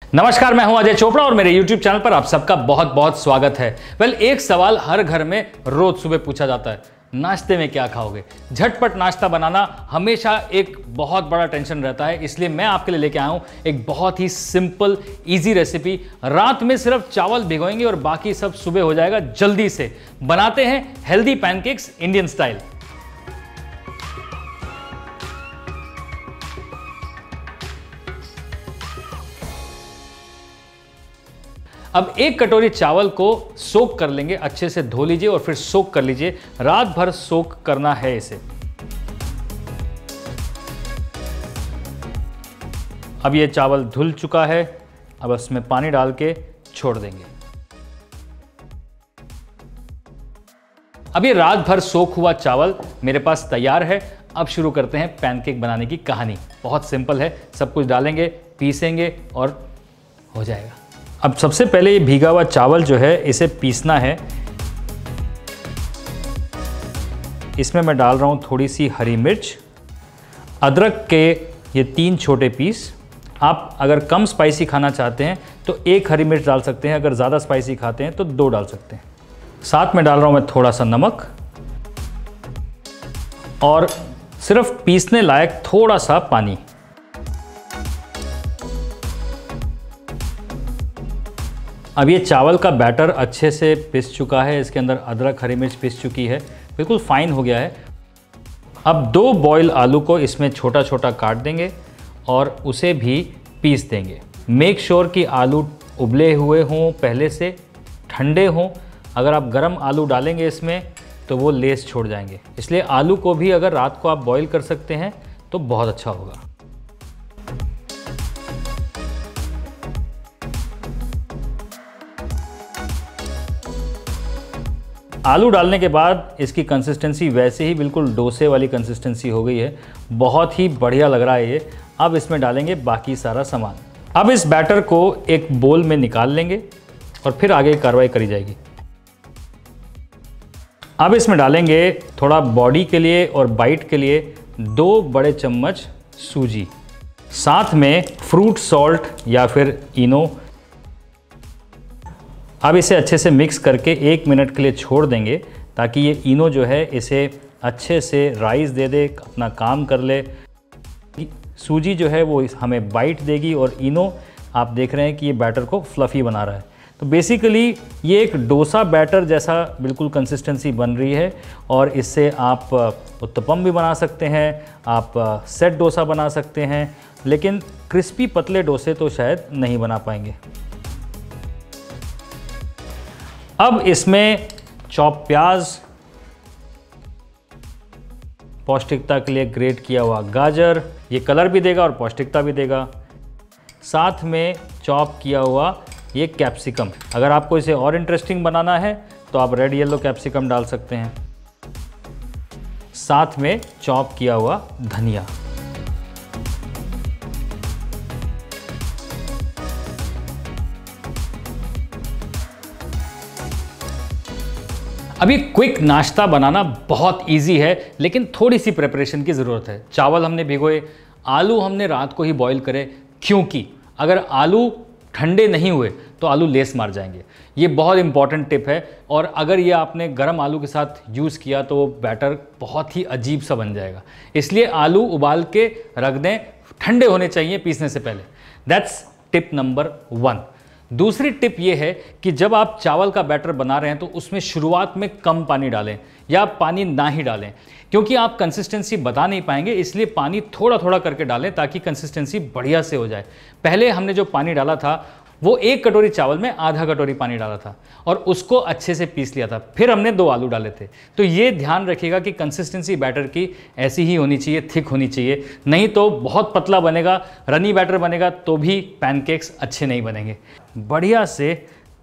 नमस्कार, मैं हूं अजय चोपड़ा और मेरे YouTube चैनल पर आप सबका बहुत बहुत स्वागत है। एक सवाल हर घर में रोज सुबह पूछा जाता है, नाश्ते में क्या खाओगे। झटपट नाश्ता बनाना हमेशा एक बहुत बड़ा टेंशन रहता है, इसलिए मैं आपके लिए लेके आया हूं एक बहुत ही सिंपल इजी रेसिपी। रात में सिर्फ चावल भिगोएंगे और बाकी सब सुबह हो जाएगा। जल्दी से बनाते हैं हेल्दी पैनकेक्स इंडियन स्टाइल। अब एक कटोरी चावल को सोक कर लेंगे, अच्छे से धो लीजिए और फिर सोक कर लीजिए। रात भर सोक करना है इसे। अब ये चावल धुल चुका है, अब इसमें पानी डाल के छोड़ देंगे। अब ये रात भर सोक हुआ चावल मेरे पास तैयार है। अब शुरू करते हैं पैनकेक बनाने की कहानी। बहुत सिंपल है, सब कुछ डालेंगे, पीसेंगे और हो जाएगा। अब सबसे पहले ये भीगा हुआ चावल जो है इसे पीसना है। इसमें मैं डाल रहा हूँ थोड़ी सी हरी मिर्च, अदरक के ये 3 छोटे पीस। आप अगर कम स्पाइसी खाना चाहते हैं तो 1 हरी मिर्च डाल सकते हैं, अगर ज़्यादा स्पाइसी खाते हैं तो 2 डाल सकते हैं। साथ में डाल रहा हूँ मैं थोड़ा सा नमक और सिर्फ पीसने लायक थोड़ा सा पानी। अब ये चावल का बैटर अच्छे से पिस चुका है, इसके अंदर अदरक हरी मिर्च पिस चुकी है, बिल्कुल फाइन हो गया है। अब 2 बॉयल आलू को इसमें छोटा छोटा काट देंगे और उसे भी पीस देंगे। मेक श्योर कि आलू उबले हुए हों, पहले से ठंडे हों। अगर आप गर्म आलू डालेंगे इसमें तो वो लेस छोड़ जाएंगे, इसलिए आलू को भी अगर रात को आप बॉयल कर सकते हैं तो बहुत अच्छा होगा। आलू डालने के बाद इसकी कंसिस्टेंसी वैसे ही बिल्कुल डोसे वाली कंसिस्टेंसी हो गई है, बहुत ही बढ़िया लग रहा है ये। अब इसमें डालेंगे बाकी सारा सामान। अब इस बैटर को एक बोल में निकाल लेंगे और फिर आगे कार्रवाई करी जाएगी। अब इसमें डालेंगे थोड़ा बॉडी के लिए और बाइट के लिए 2 बड़े चम्मच सूजी, साथ में फ्रूट सॉल्ट या फिर इनो। अब इसे अच्छे से मिक्स करके 1 मिनट के लिए छोड़ देंगे ताकि ये इनो जो है इसे अच्छे से राइस दे दे, अपना काम कर ले। सूजी जो है वो हमें बाइट देगी और इनो आप देख रहे हैं कि ये बैटर को फ्लफ़ी बना रहा है। तो बेसिकली ये एक डोसा बैटर जैसा बिल्कुल कंसिस्टेंसी बन रही है और इससे आप उत्तपम भी बना सकते हैं, आप सेट डोसा बना सकते हैं, लेकिन क्रिस्पी पतले डोसे तो शायद नहीं बना पाएंगे। अब इसमें चॉप प्याज, पौष्टिकता के लिए ग्रेट किया हुआ गाजर, ये कलर भी देगा और पौष्टिकता भी देगा। साथ में चॉप किया हुआ ये कैप्सिकम, अगर आपको इसे और इंटरेस्टिंग बनाना है तो आप रेड येलो कैप्सिकम डाल सकते हैं। साथ में चॉप किया हुआ धनिया। अभी क्विक नाश्ता बनाना बहुत इजी है, लेकिन थोड़ी सी प्रिपरेशन की ज़रूरत है। चावल हमने भिगोए, आलू हमने रात को ही बॉईल करे, क्योंकि अगर आलू ठंडे नहीं हुए तो आलू लेस मार जाएंगे। ये बहुत इंपॉर्टेंट टिप है, और अगर ये आपने गर्म आलू के साथ यूज़ किया तो वो बैटर बहुत ही अजीब सा बन जाएगा। इसलिए आलू उबाल के रख दें, ठंडे होने चाहिए पीसने से पहले। That's tip number 1। दूसरी टिप ये है कि जब आप चावल का बैटर बना रहे हैं तो उसमें शुरुआत में कम पानी डालें या पानी ना ही डालें, क्योंकि आप कंसिस्टेंसी बता नहीं पाएंगे। इसलिए पानी थोड़ा थोड़ा करके डालें ताकि कंसिस्टेंसी बढ़िया से हो जाए। पहले हमने जो पानी डाला था वो 1 कटोरी चावल में आधा कटोरी पानी डाला था और उसको अच्छे से पीस लिया था। फिर हमने 2 आलू डाले थे। तो ये ध्यान रखिएगा कि कंसिस्टेंसी बैटर की ऐसी ही होनी चाहिए, थिक होनी चाहिए, नहीं तो बहुत पतला बनेगा, रनी बैटर बनेगा तो भी पैनकेक्स अच्छे नहीं बनेंगे। बढ़िया से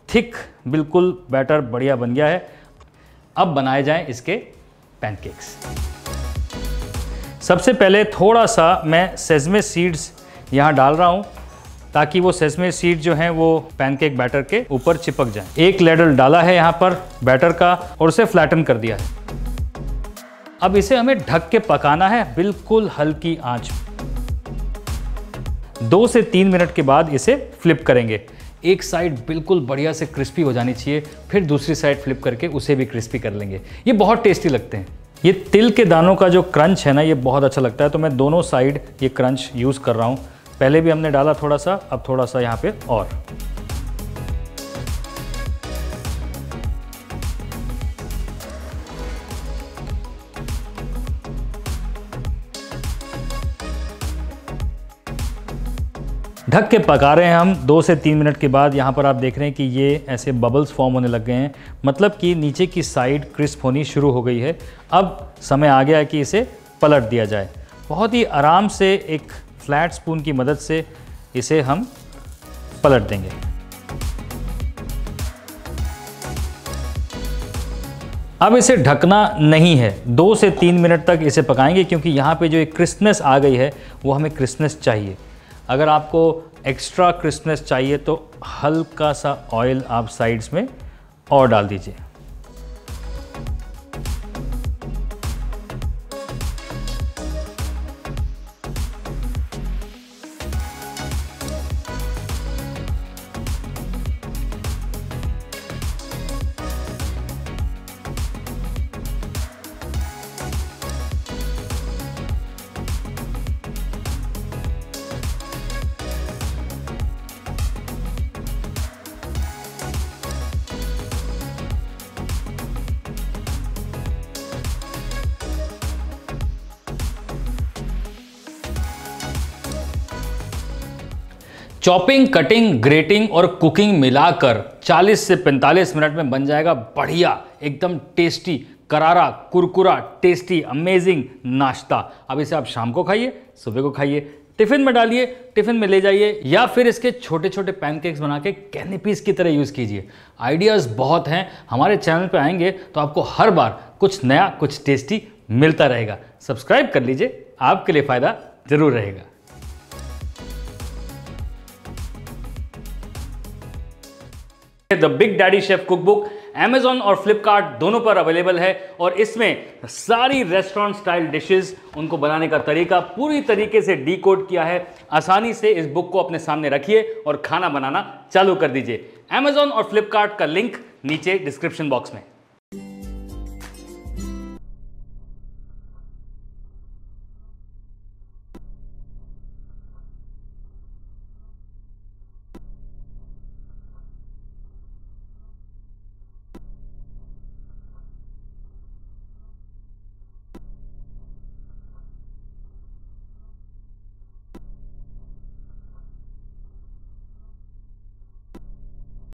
थिक बिल्कुल बैटर बढ़िया बन गया है। अब बनाए जाएं इसके पैनकेक्स। सबसे पहले थोड़ा सा मैं सेसमे सीड्स यहाँ डाल रहा हूँ ताकि वो सेसमे सीड जो हैं वो पैनकेक बैटर के ऊपर चिपक जाएं। 1 लेडल डाला है यहाँ पर बैटर का और उसे फ्लैटन कर दिया है। अब इसे हमें ढक के पकाना है, बिल्कुल हल्की आंच। 2 से 3 मिनट के बाद इसे फ्लिप करेंगे। एक साइड बिल्कुल बढ़िया से क्रिस्पी हो जानी चाहिए, फिर दूसरी साइड फ्लिप करके उसे भी क्रिस्पी कर लेंगे। ये बहुत टेस्टी लगते हैं। ये तिल के दानों का जो क्रंच है ना, ये बहुत अच्छा लगता है, तो मैं दोनों साइड ये क्रंच यूज़ कर रहा हूँ। पहले भी हमने डाला थोड़ा सा, अब थोड़ा सा यहाँ पे और। ढक के पका रहे हैं हम 2 से 3 मिनट के बाद। यहाँ पर आप देख रहे हैं कि ये ऐसे बबल्स फॉर्म होने लग गए हैं, मतलब कि नीचे की साइड क्रिस्प होनी शुरू हो गई है। अब समय आ गया है कि इसे पलट दिया जाए। बहुत ही आराम से एक फ्लैट स्पून की मदद से इसे हम पलट देंगे। अब इसे ढकना नहीं है, 2 से 3 मिनट तक इसे पकाएंगे, क्योंकि यहाँ पे जो एक क्रिस्पनेस आ गई है वो हमें क्रिस्पनेस चाहिए। अगर आपको एक्स्ट्रा क्रिस्पनेस चाहिए तो हल्का सा ऑयल आप साइड्स में और डाल दीजिए। चॉपिंग, कटिंग, ग्रेटिंग और कुकिंग मिलाकर 40 से 45 मिनट में बन जाएगा बढ़िया, एकदम टेस्टी, करारा, कुरकुरा, टेस्टी, अमेजिंग नाश्ता। अब इसे आप शाम को खाइए, सुबह को खाइए, टिफिन में डालिए, टिफिन में ले जाइए, या फिर इसके छोटे छोटे पैनकेक्स बना के कैनेपीज की तरह यूज़ कीजिए। आइडियाज़ बहुत हैं। हमारे चैनल पे आएंगे तो आपको हर बार कुछ नया, कुछ टेस्टी मिलता रहेगा। सब्सक्राइब कर लीजिए, आपके लिए फ़ायदा ज़रूर रहेगा। The big daddy chef cookbook Amazon और Flipkart दोनों पर अवेलेबल है, और इसमें सारी रेस्टोरेंट स्टाइल डिशेस, उनको बनाने का तरीका पूरी तरीके से डीकोड किया है। आसानी से इस बुक को अपने सामने रखिए और खाना बनाना चालू कर दीजिए। Amazon और Flipkart का लिंक नीचे डिस्क्रिप्शन बॉक्स में।